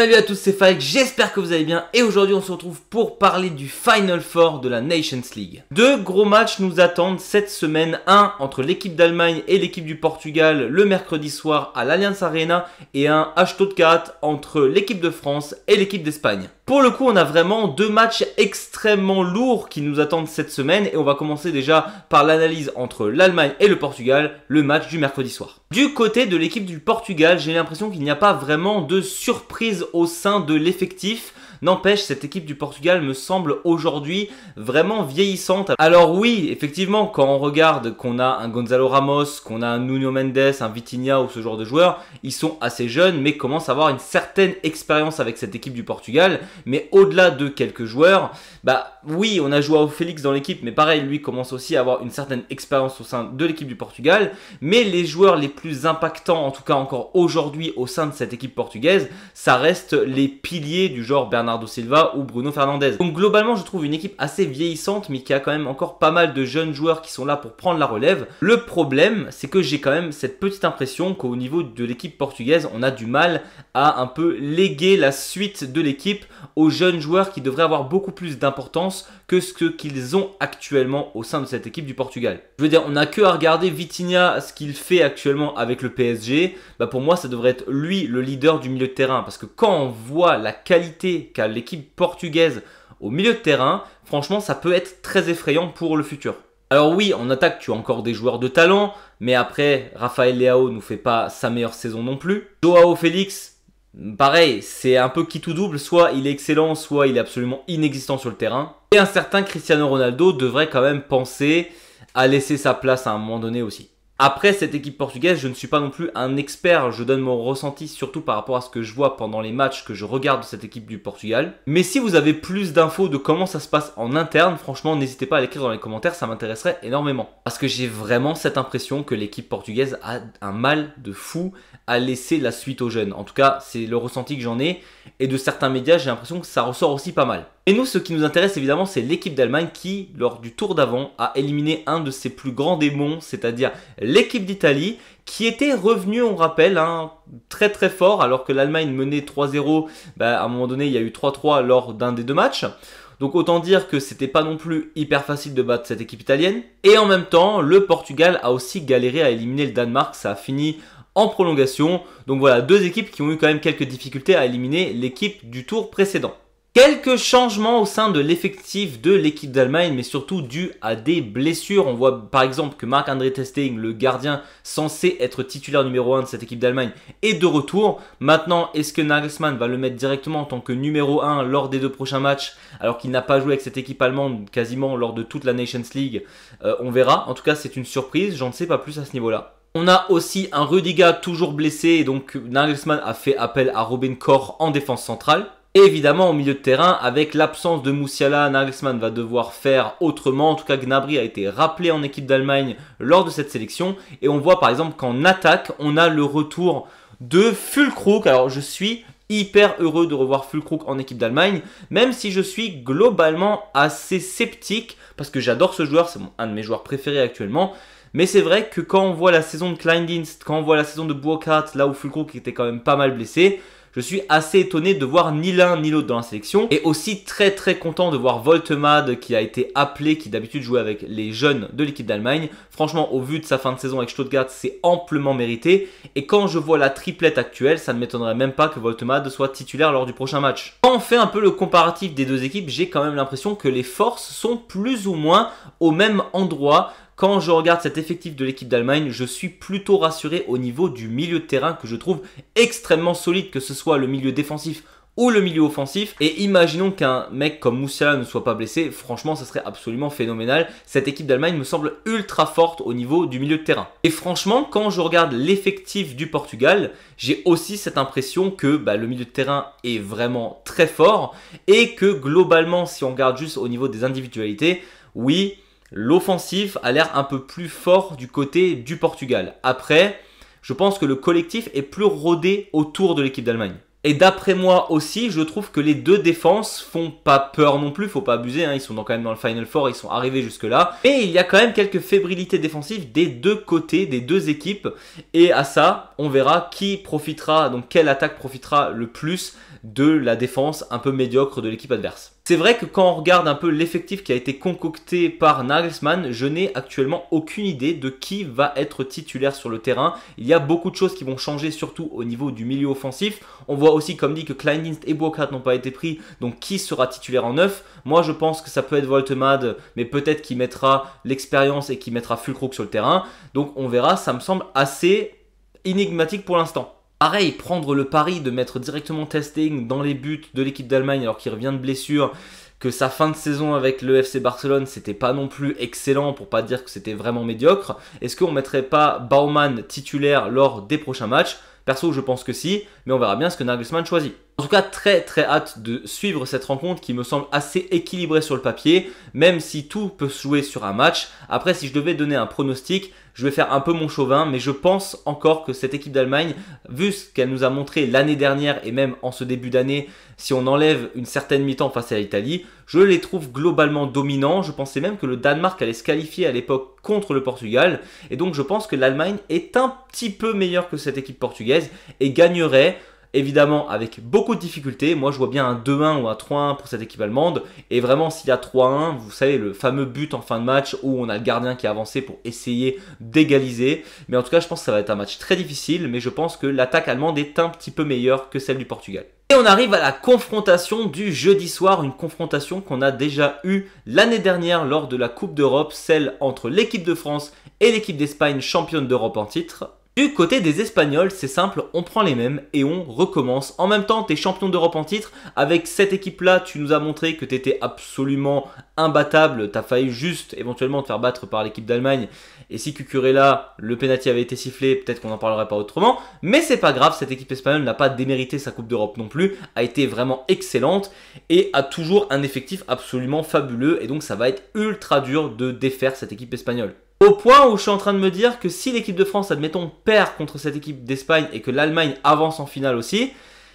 Salut à tous, c'est Faek, j'espère que vous allez bien et aujourd'hui on se retrouve pour parler du Final Four de la Nations League. Deux gros matchs nous attendent cette semaine, un entre l'équipe d'Allemagne et l'équipe du Portugal le mercredi soir à l'Allianz Arena et un à Stuttgart entre l'équipe de France et l'équipe d'Espagne. Pour le coup, on a vraiment deux matchs extrêmement lourds qui nous attendent cette semaine et on va commencer déjà par l'analyse entre l'Allemagne et le Portugal, le match du mercredi soir. Du côté de l'équipe du Portugal, j'ai l'impression qu'il n'y a pas vraiment de surprise au sein de l'effectif. N'empêche, cette équipe du Portugal me semble aujourd'hui vraiment vieillissante. Alors oui, effectivement, quand on regarde qu'on a un Gonzalo Ramos, qu'on a un Nuno Mendes, un Vitinha ou ce genre de joueurs, ils sont assez jeunes mais commencent à avoir une certaine expérience avec cette équipe du Portugal. Mais au-delà de quelques joueurs, oui, on a João Félix dans l'équipe, mais pareil, lui commence aussi à avoir une certaine expérience au sein de l'équipe du Portugal. Mais les joueurs les plus impactants, en tout cas encore aujourd'hui au sein de cette équipe portugaise, ça reste les piliers du genre Bernardo Silva ou Bruno Fernandes. Donc globalement, je trouve une équipe assez vieillissante, mais qui a quand même encore pas mal de jeunes joueurs qui sont là pour prendre la relève. Le problème, c'est que j'ai quand même cette petite impression qu'au niveau de l'équipe portugaise, on a du mal à un peu léguer la suite de l'équipe aux jeunes joueurs qui devraient avoir beaucoup plus d'importance que ce qu'ils ont actuellement au sein de cette équipe du Portugal. Je veux dire, on n'a que à regarder Vitinha, ce qu'il fait actuellement avec le PSG. Pour moi, ça devrait être lui le leader du milieu de terrain. Parce que quand on voit la qualité qu'a l'équipe portugaise au milieu de terrain, franchement, ça peut être très effrayant pour le futur. Alors oui, en attaque, tu as encore des joueurs de talent. Mais après, Rafael Leao ne fait pas sa meilleure saison non plus. João Félix, pareil, c'est un peu qui tout double, soit il est excellent, soit il est absolument inexistant sur le terrain. Et un certain Cristiano Ronaldo devrait quand même penser à laisser sa place à un moment donné aussi. Après cette équipe portugaise, je ne suis pas non plus un expert, je donne mon ressenti surtout par rapport à ce que je vois pendant les matchs que je regarde de cette équipe du Portugal. Mais si vous avez plus d'infos de comment ça se passe en interne, franchement n'hésitez pas à l'écrire dans les commentaires, ça m'intéresserait énormément. Parce que j'ai vraiment cette impression que l'équipe portugaise a un mal de fou à laisser la suite aux jeunes. En tout cas, c'est le ressenti que j'en ai. Et de certains médias, j'ai l'impression que ça ressort aussi pas mal. Et nous, ce qui nous intéresse évidemment, c'est l'équipe d'Allemagne qui, lors du tour d'avant, a éliminé un de ses plus grands démons, c'est-à-dire l'équipe d'Italie, qui était revenue, on rappelle, très très fort, alors que l'Allemagne menait 3-0, à un moment donné, il y a eu 3-3 lors d'un des deux matchs. Donc autant dire que c'était pas non plus hyper facile de battre cette équipe italienne. Et en même temps, le Portugal a aussi galéré à éliminer le Danemark, ça a fini en prolongation. Donc voilà, deux équipes qui ont eu quand même quelques difficultés à éliminer l'équipe du tour précédent. Quelques changements au sein de l'effectif de l'équipe d'Allemagne, mais surtout dû à des blessures. On voit par exemple que Marc-André ter Stegen, le gardien censé être titulaire numéro 1 de cette équipe d'Allemagne, est de retour. Maintenant, est-ce que Nagelsmann va le mettre directement en tant que numéro 1 lors des deux prochains matchs, alors qu'il n'a pas joué avec cette équipe allemande quasiment lors de toute la Nations League? On verra. En tout cas, c'est une surprise. J'en sais pas plus à ce niveau-là. On a aussi un Rudiger toujours blessé et donc Nagelsmann a fait appel à Robin Koch en défense centrale. Et évidemment au milieu de terrain, avec l'absence de Musiala, Nagelsmann va devoir faire autrement. En tout cas, Gnabry a été rappelé en équipe d'Allemagne lors de cette sélection. Et on voit par exemple qu'en attaque, on a le retour de Füllkrug. Alors je suis hyper heureux de revoir Füllkrug en équipe d'Allemagne, même si je suis globalement assez sceptique, parce que j'adore ce joueur, c'est un de mes joueurs préférés actuellement. Mais c'est vrai que quand on voit la saison de Kleindienst, quand on voit la saison de Burkhardt, là où Füllkrug était quand même pas mal blessé, je suis assez étonné de voir ni l'un ni l'autre dans la sélection. Et aussi très très content de voir Woltemade qui a été appelé, qui d'habitude jouait avec les jeunes de l'équipe d'Allemagne. Franchement, au vu de sa fin de saison avec Stuttgart, c'est amplement mérité. Et quand je vois la triplette actuelle, ça ne m'étonnerait même pas que Woltemade soit titulaire lors du prochain match. Quand on fait un peu le comparatif des deux équipes, j'ai quand même l'impression que les forces sont plus ou moins au même endroit. Quand je regarde cet effectif de l'équipe d'Allemagne, je suis plutôt rassuré au niveau du milieu de terrain que je trouve extrêmement solide, que ce soit le milieu défensif ou le milieu offensif. Et imaginons qu'un mec comme Musiala ne soit pas blessé, franchement ça serait absolument phénoménal. Cette équipe d'Allemagne me semble ultra forte au niveau du milieu de terrain. Et franchement, quand je regarde l'effectif du Portugal, j'ai aussi cette impression que le milieu de terrain est vraiment très fort et que globalement, si on regarde juste au niveau des individualités, oui, l'offensif a l'air un peu plus fort du côté du Portugal. Après, je pense que le collectif est plus rodé autour de l'équipe d'Allemagne. Et d'après moi aussi, je trouve que les deux défenses font pas peur non plus, faut pas abuser, hein, ils sont quand même dans le Final Four, ils sont arrivés jusque là. Mais il y a quand même quelques fébrilités défensives des deux côtés, des deux équipes. Et à ça, on verra qui profitera, donc quelle attaque profitera le plus de la défense un peu médiocre de l'équipe adverse. C'est vrai que quand on regarde un peu l'effectif qui a été concocté par Nagelsmann, je n'ai actuellement aucune idée de qui va être titulaire sur le terrain. Il y a beaucoup de choses qui vont changer, surtout au niveau du milieu offensif. On voit aussi, comme dit, que Kleindienst et Burkhardt n'ont pas été pris, donc qui sera titulaire en neuf? Moi, je pense que ça peut être Woltemade, mais peut-être qu'il mettra l'expérience et qu'il mettra Füllkrug sur le terrain. Donc on verra, ça me semble assez énigmatique pour l'instant. Pareil, prendre le pari de mettre directement Testing dans les buts de l'équipe d'Allemagne alors qu'il revient de blessure, que sa fin de saison avec le FC Barcelone, c'était pas non plus excellent pour pas dire que c'était vraiment médiocre. Est-ce qu'on mettrait pas Baumann titulaire lors des prochains matchs? Perso, je pense que si, mais on verra bien ce que Nagelsmann choisit. En tout cas, très hâte de suivre cette rencontre qui me semble assez équilibrée sur le papier, même si tout peut se jouer sur un match. Après, si je devais donner un pronostic, je vais faire un peu mon chauvin, mais je pense encore que cette équipe d'Allemagne, vu ce qu'elle nous a montré l'année dernière et même en ce début d'année, si on enlève une certaine mi-temps face à l'Italie, je les trouve globalement dominants. Je pensais même que le Danemark allait se qualifier à l'époque contre le Portugal. Et donc je pense que l'Allemagne est un petit peu meilleure que cette équipe portugaise et gagnerait, évidemment avec beaucoup de difficultés. Moi je vois bien un 2-1 ou un 3-1 pour cette équipe allemande. Et vraiment s'il y a 3-1, vous savez le fameux but en fin de match où on a le gardien qui a avancé pour essayer d'égaliser. Mais en tout cas je pense que ça va être un match très difficile. Mais je pense que l'attaque allemande est un petit peu meilleure que celle du Portugal. Et on arrive à la confrontation du jeudi soir, une confrontation qu'on a déjà eue l'année dernière lors de la Coupe d'Europe, celle entre l'équipe de France et l'équipe d'Espagne championne d'Europe en titre. Du côté des Espagnols, c'est simple, on prend les mêmes et on recommence. En même temps, tu es champion d'Europe en titre. Avec cette équipe-là, tu nous as montré que tu étais absolument imbattable. Tu as failli juste éventuellement te faire battre par l'équipe d'Allemagne. Et si Cucurella, le penalty avait été sifflé, peut-être qu'on n'en parlerait pas autrement. Mais c'est pas grave, cette équipe espagnole n'a pas démérité sa Coupe d'Europe non plus. A été vraiment excellente et a toujours un effectif absolument fabuleux. Et donc ça va être ultra dur de défaire cette équipe espagnole. Au point où je suis en train de me dire que si l'équipe de France, admettons, perd contre cette équipe d'Espagne et que l'Allemagne avance en finale aussi,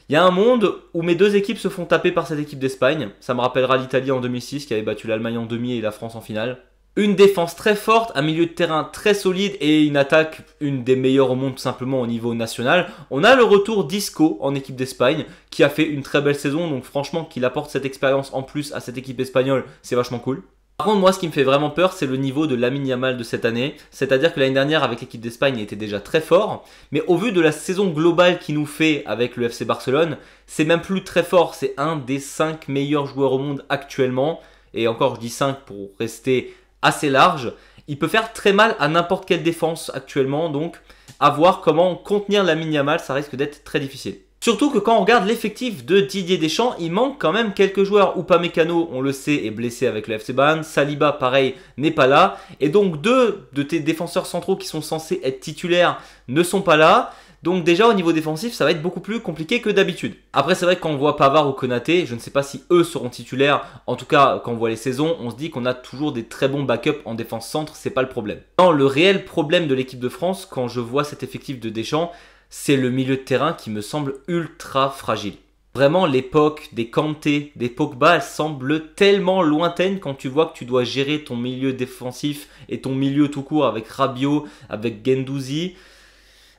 il y a un monde où mes deux équipes se font taper par cette équipe d'Espagne. Ça me rappellera l'Italie en 2006 qui avait battu l'Allemagne en demi et la France en finale. Une défense très forte, un milieu de terrain très solide et une attaque, une des meilleures au monde tout simplement au niveau national. On a le retour d'Isco en équipe d'Espagne qui a fait une très belle saison. Donc franchement, qu'il apporte cette expérience en plus à cette équipe espagnole, c'est vachement cool. Par contre, moi, ce qui me fait vraiment peur, c'est le niveau de Lamine Yamal de cette année. C'est-à-dire que l'année dernière, avec l'équipe d'Espagne, il était déjà très fort. Mais au vu de la saison globale qu'il nous fait avec le FC Barcelone, c'est même plus très fort. C'est un des 5 meilleurs joueurs au monde actuellement. Et encore, je dis 5 pour rester assez large. Il peut faire très mal à n'importe quelle défense actuellement. Donc, à voir comment contenir Lamine Yamal, ça risque d'être très difficile. Surtout que quand on regarde l'effectif de Didier Deschamps, il manque quand même quelques joueurs. Upamecano, on le sait, est blessé avec le FC Bayern. Saliba, pareil, n'est pas là. Et donc, deux de tes défenseurs centraux qui sont censés être titulaires ne sont pas là. Donc déjà, au niveau défensif, ça va être beaucoup plus compliqué que d'habitude. Après, c'est vrai que quand on voit Pavard ou Konaté, je ne sais pas si eux seront titulaires. En tout cas, quand on voit les saisons, on se dit qu'on a toujours des très bons backups en défense centre. C'est pas le problème. Non, le réel problème de l'équipe de France, quand je vois cet effectif de Deschamps, c'est le milieu de terrain qui me semble ultra fragile. Vraiment, l'époque des Kanté, des Pogba, elle semble tellement lointaine quand tu vois que tu dois gérer ton milieu défensif et ton milieu tout court avec Rabiot, avec Guendouzi,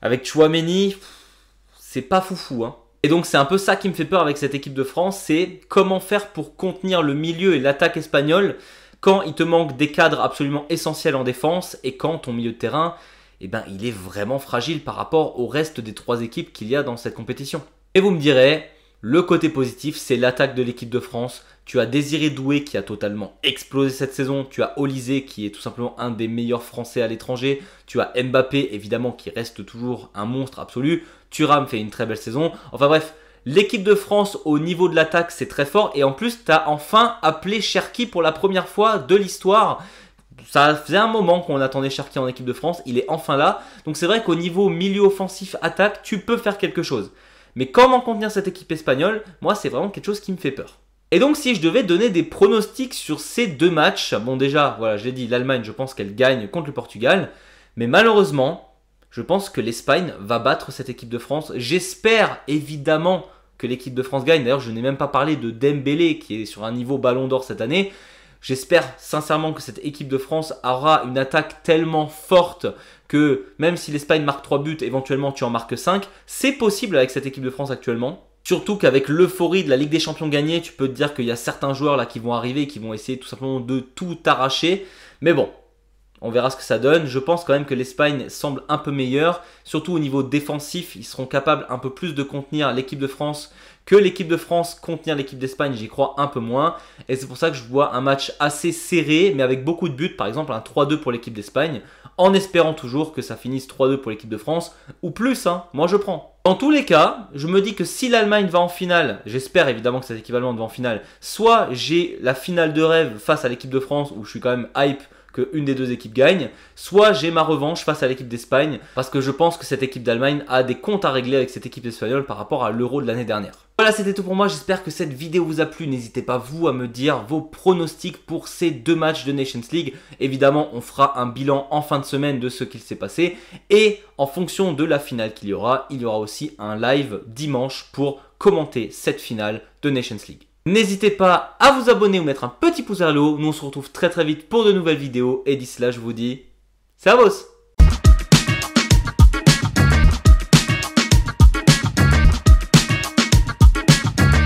avec Tchouaméni. C'est pas foufou, hein. Et donc c'est un peu ça qui me fait peur avec cette équipe de France, c'est comment faire pour contenir le milieu et l'attaque espagnole quand il te manque des cadres absolument essentiels en défense et quand ton milieu de terrain, eh ben, il est vraiment fragile par rapport au reste des 3 équipes qu'il y a dans cette compétition. Et vous me direz, le côté positif, c'est l'attaque de l'équipe de France. Tu as Désiré Doué qui a totalement explosé cette saison. Tu as Olysée qui est tout simplement un des meilleurs Français à l'étranger. Tu as Mbappé, évidemment, qui reste toujours un monstre absolu. Thuram fait une très belle saison. Enfin bref, l'équipe de France au niveau de l'attaque, c'est très fort. Et en plus, tu as enfin appelé Cherki pour la première fois de l'histoire. Ça faisait un moment qu'on attendait Cherki en équipe de France, il est enfin là. Donc c'est vrai qu'au niveau milieu offensif attaque, tu peux faire quelque chose. Mais comment contenir cette équipe espagnole, moi c'est vraiment quelque chose qui me fait peur. Et donc si je devais donner des pronostics sur ces 2 matchs, bon déjà, voilà, j'ai dit l'Allemagne, je pense qu'elle gagne contre le Portugal. Mais malheureusement, je pense que l'Espagne va battre cette équipe de France. J'espère évidemment que l'équipe de France gagne. D'ailleurs, je n'ai même pas parlé de Dembélé qui est sur un niveau ballon d'or cette année. J'espère sincèrement que cette équipe de France aura une attaque tellement forte que même si l'Espagne marque 3 buts, éventuellement tu en marques 5. C'est possible avec cette équipe de France actuellement. Surtout qu'avec l'euphorie de la Ligue des Champions gagnée, tu peux te dire qu'il y a certains joueurs là qui vont arriver et qui vont essayer tout simplement de tout arracher. Mais bon, on verra ce que ça donne. Je pense quand même que l'Espagne semble un peu meilleure. Surtout au niveau défensif, ils seront capables un peu plus de contenir l'équipe de France que l'équipe de France contenir l'équipe d'Espagne. J'y crois un peu moins. Et c'est pour ça que je vois un match assez serré, mais avec beaucoup de buts. Par exemple, un 3-2 pour l'équipe d'Espagne. En espérant toujours que ça finisse 3-2 pour l'équipe de France. Ou plus, hein. Moi je prends. Dans tous les cas, je me dis que si l'Allemagne va en finale, j'espère évidemment que cette équipe allemande va en finale, soit j'ai la finale de rêve face à l'équipe de France où je suis quand même hype qu'une des deux équipes gagne, soit j'ai ma revanche face à l'équipe d'Espagne parce que je pense que cette équipe d'Allemagne a des comptes à régler avec cette équipe espagnole par rapport à l'Euro de l'année dernière. Voilà, c'était tout pour moi, j'espère que cette vidéo vous a plu. N'hésitez pas vous à me dire vos pronostics pour ces 2 matchs de Nations League. Évidemment, on fera un bilan en fin de semaine de ce qu'il s'est passé et en fonction de la finale qu'il y aura, il y aura aussi un live dimanche pour commenter cette finale de Nations League. N'hésitez pas à vous abonner ou mettre un petit pouce vers le haut. Nous on se retrouve très vite pour de nouvelles vidéos et d'ici là je vous dis, c'est à boss!